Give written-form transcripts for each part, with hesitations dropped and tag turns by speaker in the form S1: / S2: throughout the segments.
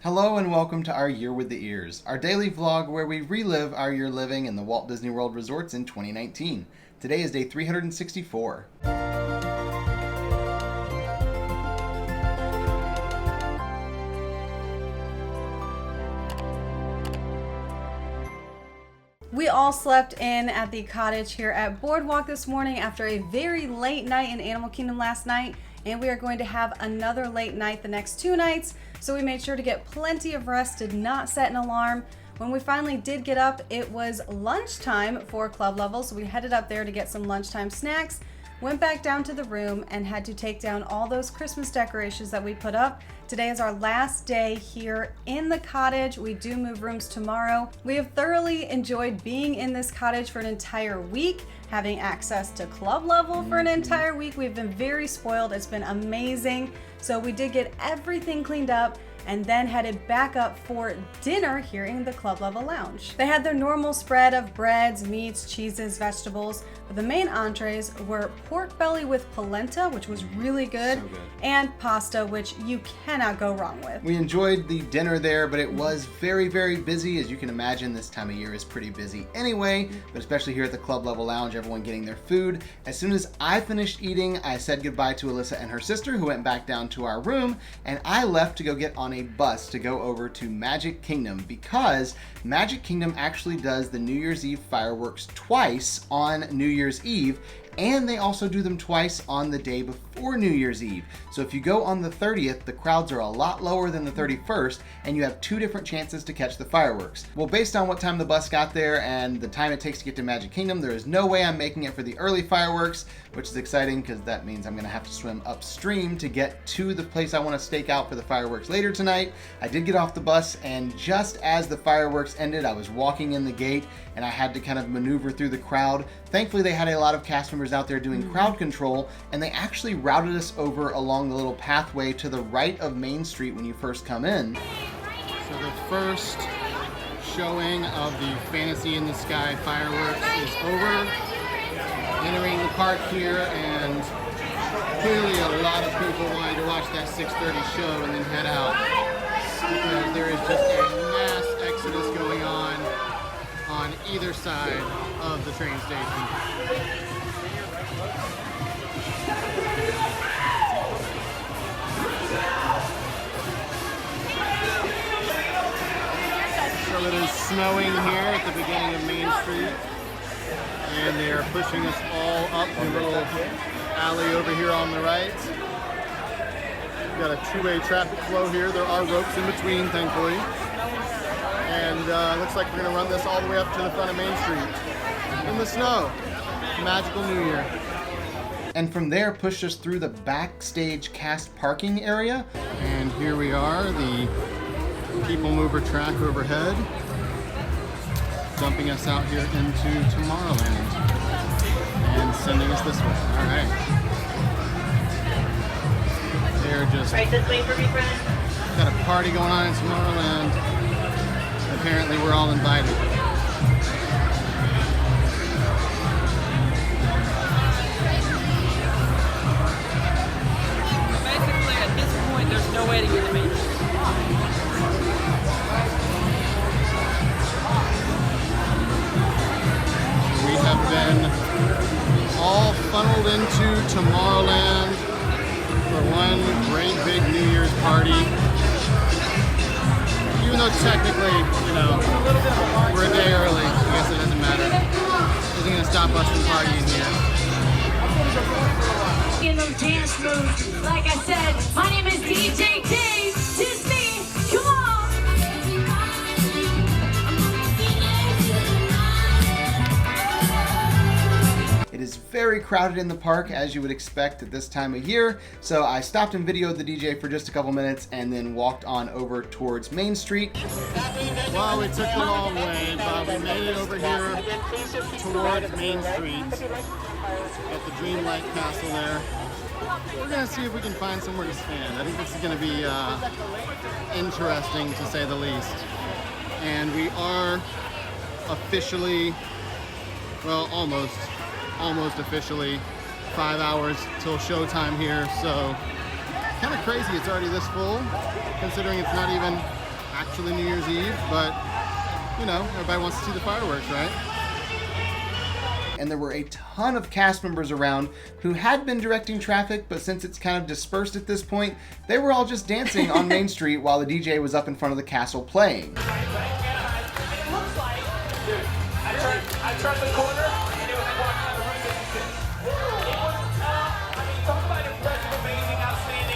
S1: Hello and welcome to our Year with the Ears, our daily vlog where we relive our year living in the Walt Disney World resorts in 2019. Today is day 364.
S2: We all slept in at the cottage here at Boardwalk this morning after a very late night in Animal Kingdom last night, and we are going to have another late night the next 2 nights, so we made sure to get plenty of rest, did not set an alarm. When we finally did get up, it was lunchtime for club level, so we headed up there to get some lunchtime snacks, went back down to the room and had to take down all those Christmas decorations that we put up. Today is our last day here in the cottage. We do move rooms tomorrow. We have thoroughly enjoyed being in this cottage for an entire week, having access to club level for an entire week. We've been very spoiled. It's been amazing. So we did get everything cleaned up and then headed back up for dinner here in the club level lounge. They had their normal spread of breads, meats, cheeses, vegetables, but the main entrees were pork belly with polenta, which was really good, and pasta, which you cannot go wrong with.
S1: We enjoyed the dinner there, but it was very, very busy. As you can imagine, this time of year is pretty busy anyway, but especially here at the club level lounge, everyone getting their food. As soon as I finished eating, I said goodbye to Alyssa and her sister, who went back down to our room, and I left to go get on a bus to go over to Magic Kingdom, because Magic Kingdom actually does the New Year's Eve fireworks twice on New Year's Eve, and they also do them twice on the day before New Year's Eve. So if you go on the 30th, the crowds are a lot lower than the 31st, and you have 2 different chances to catch the fireworks. Well, based on what time the bus got there and the time it takes to get to Magic Kingdom, there is no way I'm making it for the early fireworks, which is exciting because that means I'm gonna have to swim upstream to get to the place I want to stake out for the fireworks later tonight. I did get off the bus, and just as the fireworks ended, I was walking in the gate and I had to kind of maneuver through the crowd. Thankfully, they had a lot of cast members out there doing crowd control, and they actually routed us over along the little pathway to the right of Main Street when you first come in. So the first showing of the Fantasy in the Sky fireworks is over. Entering the park here, and clearly a lot of people wanted to watch that 6:30 show and then head out, because there is just a mass exodus going on either side of the train station. So it is snowing here at the beginning of Main Street, and they are pushing us all up the little alley over here on the right. We've got a 2-way traffic flow here. There are ropes in between, thankfully. And looks like we're gonna run this all the way up to the front of Main Street in the snow. Magical New Year. And from there, pushed us through the backstage cast parking area. And here we are, the people mover track overhead, dumping us out here into Tomorrowland and sending us this way. All right. They're just right this way for me, friend. Got a party going on in Tomorrowland. Apparently, we're all invited.
S3: Basically, at this point, there's no way to get to Main Street.
S1: We have been all funneled into Tomorrowland for one great big New Year's party. Even though technically, you know, we're a day early, I guess it doesn't matter. It isn't going to stop us from partying
S4: here. In those dance moves, like I said, my name is DJ Dave Disney. Come on!
S1: It is very crowded in the park, as you would expect at this time of year, so I stopped and videoed the DJ for just a couple minutes and then walked on over towards Main Street. Well, we took the long way, but we made it over here towards Main Street at the Dreamlight Castle there. We're going to see if we can find somewhere to stand. I think this is going to be interesting, to say the least. And we are officially, well, almost officially 5 hours till showtime here, so kind of crazy it's already this full, considering it's not even
S5: actually New Year's Eve, but you know, everybody wants to see the fireworks, right?
S1: And there were a ton of cast members around who had been directing traffic, but since it's kind of dispersed at this point, they were all just dancing on Main Street while the DJ was up in front of the castle playing.
S6: I turned the corner and it was like walking on the Route 66. It was, I mean, talk about impressive, amazing, outstanding.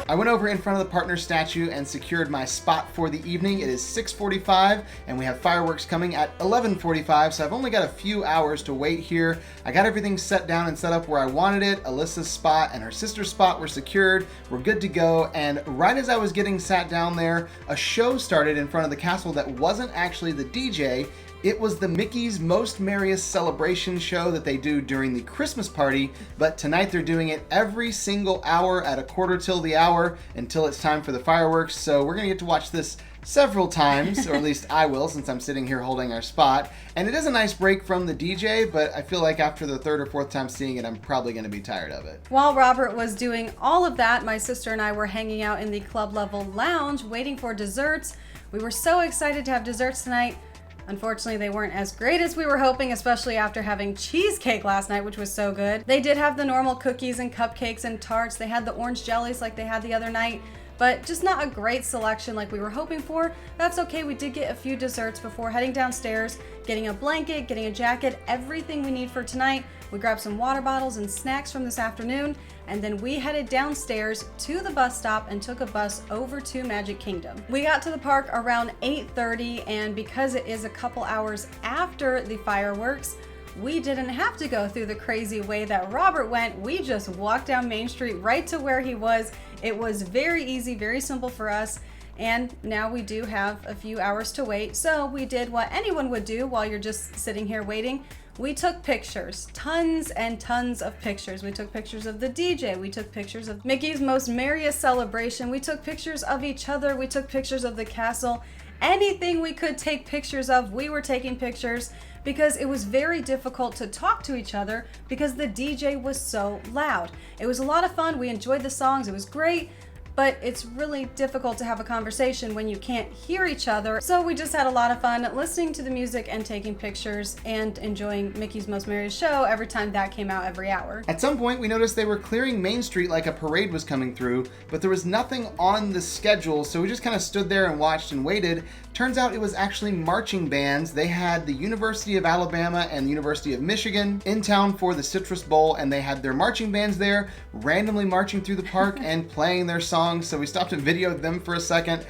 S1: I went over in front of the partner statue and secured my spot for the evening. It is 6:45 and we have fireworks coming at 11:45, so I've only got a few hours to wait here. I got everything set down and set up where I wanted it. Alyssa's spot and her sister's spot were secured. We're good to go, and right as I was getting sat down there, a show started in front of the castle that wasn't actually the DJ. It was the Mickey's Most Merriest Celebration show that they do during the Christmas party, but tonight they're doing it every single hour at a quarter till the hour until it's time for the fireworks. So we're gonna get to watch this several times, or at least I will, since I'm sitting here holding our spot. And it is a nice break from the DJ, but I feel like after the third or fourth time seeing it, I'm probably gonna be tired of it.
S2: While Robert was doing all of that, my sister and I were hanging out in the club level lounge waiting for desserts. We were so excited to have desserts tonight. Unfortunately, they weren't as great as we were hoping, especially after having cheesecake last night, which was so good. They did have the normal cookies and cupcakes and tarts. They had the orange jellies like they had the other night, but just not a great selection like we were hoping for. That's okay, we did get a few desserts before heading downstairs, getting a blanket, getting a jacket, everything we need for tonight. We grabbed some water bottles and snacks from this afternoon, and then we headed downstairs to the bus stop and took a bus over to Magic Kingdom. We got to the park around 8:30, and because it is a couple hours after the fireworks, we didn't have to go through the crazy way that Robert went. We just walked down Main Street right to where he was. It was very easy, very simple for us. And now we do have a few hours to wait. So we did what anyone would do while you're just sitting here waiting. We took pictures, tons and tons of pictures. We took pictures of the DJ. We took pictures of Mickey's Most Merriest Celebration. We took pictures of each other. We took pictures of the castle. Anything we could take pictures of, we were taking pictures, because it was very difficult to talk to each other because the DJ was so loud. It was a lot of fun. We enjoyed the songs. It was great. But it's really difficult to have a conversation when you can't hear each other. So we just had a lot of fun listening to the music and taking pictures and enjoying Mickey's Most Merriest show every time that came out every hour.
S1: At some point, we noticed they were clearing Main Street like a parade was coming through, but there was nothing on the schedule, so we just kind of stood there and watched and waited. Turns out it was actually marching bands. They had the University of Alabama and the University of Michigan in town for the Citrus Bowl, and they had their marching bands there, randomly marching through the park and playing their songs. So we stopped and videoed them for a second.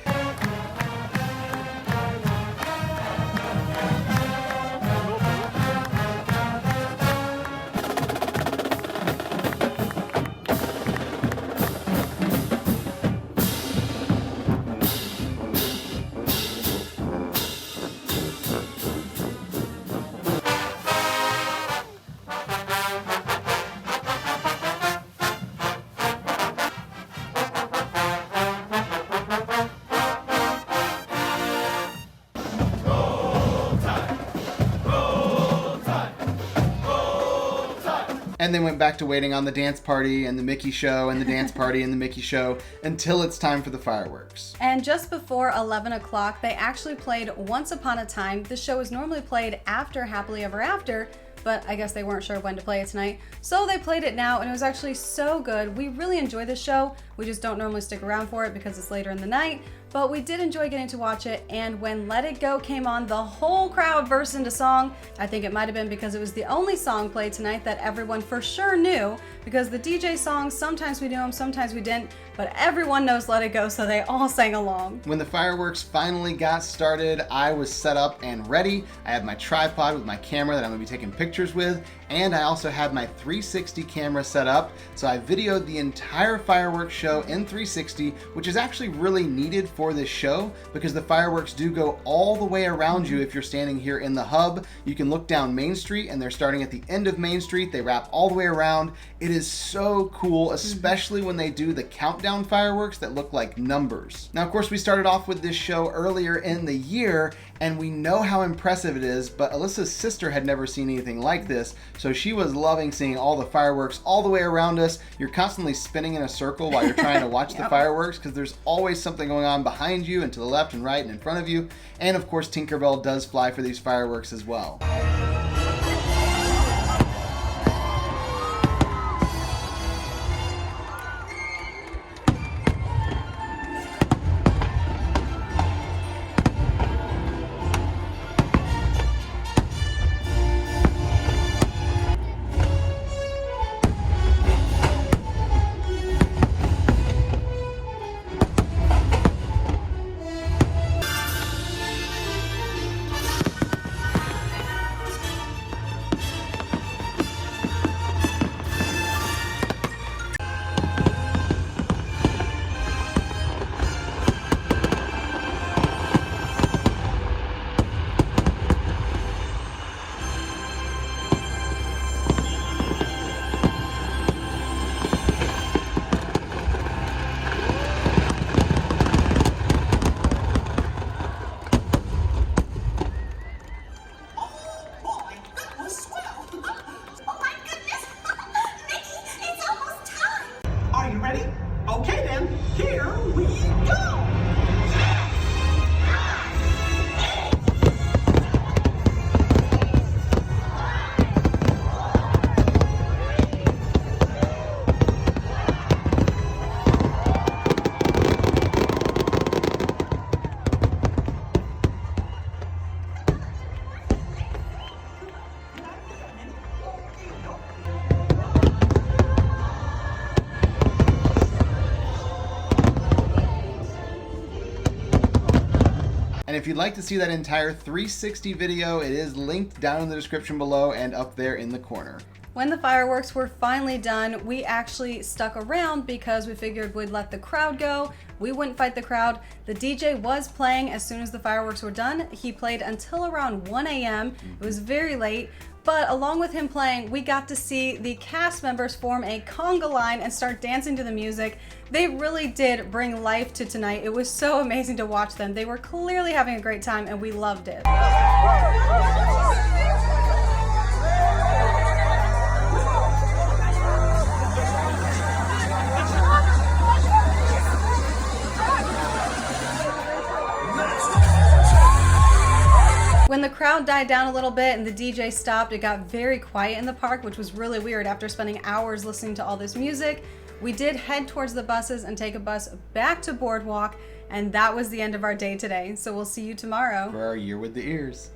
S1: And then went back to waiting on the dance party and the Mickey show and the dance party and the Mickey show until it's time for the fireworks.
S2: And just before 11 o'clock, they actually played Once Upon a Time. The show is normally played after Happily Ever After, but I guess they weren't sure when to play it tonight. So they played it now, and it was actually so good. We really enjoy this show. We just don't normally stick around for it because it's later in the night, but we did enjoy getting to watch it. And when Let It Go came on, the whole crowd burst into song. I think it might have been because it was the only song played tonight that everyone for sure knew, because the DJ songs, sometimes we knew them, sometimes we didn't, but everyone knows Let It Go, so they all sang along.
S1: When the fireworks finally got started, I was set up and ready. I had my tripod with my camera that I'm gonna be taking pictures with, and I also had my 360 camera set up. So I videoed the entire fireworks show in 360, which is actually really needed for this show because the fireworks do go all the way around you. If you're standing here in the hub, you can look down Main Street and they're starting at the end of Main Street. They wrap all the way around. It is so cool, especially when they do the countdown fireworks that look like numbers. Now, of course, we started off with this show earlier in the year, And we know how impressive it is, but Alyssa's sister had never seen anything like this, so she was loving seeing all the fireworks all the way around us. You're constantly spinning in a circle while you're trying to watch the fireworks because there's always something going on behind you and to the left and right and in front of you. And of course, Tinkerbell does fly for these fireworks as well.
S7: Are you ready? Okay then, here we go!
S1: And if you'd like to see that entire 360 video, it is linked down in the description below and up there in the corner.
S2: When the fireworks were finally done, we actually stuck around because we figured we'd let the crowd go. We wouldn't fight the crowd. The DJ was playing as soon as the fireworks were done. He played until around 1 a.m. It was very late. But along with him playing, we got to see the cast members form a conga line and start dancing to the music. They really did bring life to tonight. It was so amazing to watch them. They were clearly having a great time and we loved it. When the crowd died down a little bit and the DJ stopped, it got very quiet in the park, which was really weird after spending hours listening to all this music. We did head towards the buses and take a bus back to Boardwalk, and that was the end of our day today. So we'll see you tomorrow
S1: For our Year with the Ears.